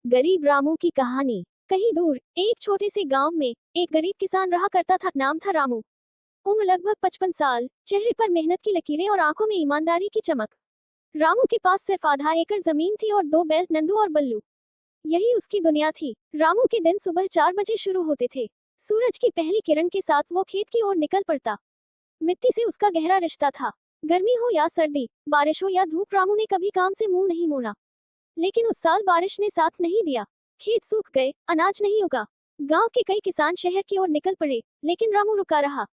गरीब रामू की कहानी। कहीं दूर एक छोटे से गांव में एक गरीब किसान रहा करता था। नाम था रामू। उम्र लगभग 55 साल, चेहरे पर मेहनत की लकीरें और आंखों में ईमानदारी की चमक। रामू के पास सिर्फ आधा एकड़ जमीन थी और दो बैल, नंदू और बल्लू। यही उसकी दुनिया थी। रामू के दिन सुबह 4 बजे शुरू होते थे। सूरज की पहली किरण के साथ वो खेत की ओर निकल पड़ता। मिट्टी से उसका गहरा रिश्ता था। गर्मी हो या सर्दी, बारिश हो या धूप, रामू ने कभी काम से मुंह नहीं मोड़ा। लेकिन उस साल बारिश ने साथ नहीं दिया। खेत सूख गए, अनाज नहीं उगा। गांव के कई किसान शहर की ओर निकल पड़े, लेकिन रामू रुका रहा।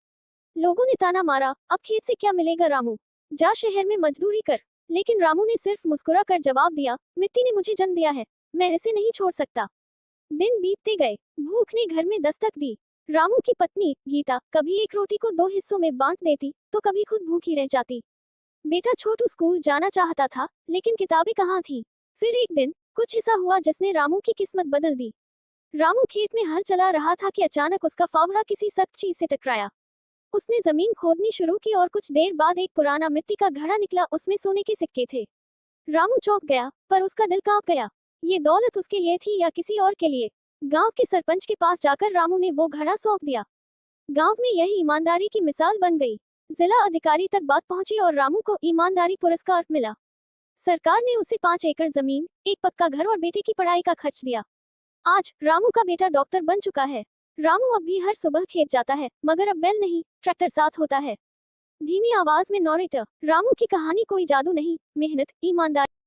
लोगों ने ताना मारा, अब खेत से क्या मिलेगा रामू, जा शहर में मजदूरी कर। लेकिन रामू ने सिर्फ मुस्कुरा कर जवाब दिया, मिट्टी ने मुझे जन्म दिया है, मैं इसे नहीं छोड़ सकता। दिन बीतते गए, भूख ने घर में दस्तक दी। रामू की पत्नी गीता कभी एक रोटी को दो हिस्सों में बांट देती, तो कभी खुद भूखी रह जाती। बेटा छोटू स्कूल जाना चाहता था, लेकिन किताबें कहाँ थी। फिर एक दिन कुछ ऐसा हुआ जिसने रामू की किस्मत बदल दी। रामू खेत में हल चला रहा था कि अचानक उसका फावड़ा किसी सख्त चीज से टकराया। उसने जमीन खोदनी शुरू की और कुछ देर बाद एक पुराना मिट्टी का घड़ा निकला। उसमें सोने के सिक्के थे। रामू चौंक गया, पर उसका दिल कांप गया। ये दौलत उसके लिए थी या किसी और के लिए। गांव के सरपंच के पास जाकर रामू ने वो घड़ा सौंप दिया। गांव में यही ईमानदारी की मिसाल बन गई। जिला अधिकारी तक बात पहुंची और रामू को ईमानदारी पुरस्कार मिला। सरकार ने उसे 5 एकड़ जमीन, एक पक्का घर और बेटे की पढ़ाई का खर्च दिया। आज रामू का बेटा डॉक्टर बन चुका है। रामू अब भी हर सुबह खेत जाता है, मगर अब बैल नहीं, ट्रैक्टर साथ होता है। धीमी आवाज में नॉरेटर, रामू की कहानी कोई जादू नहीं, मेहनत, ईमानदारी।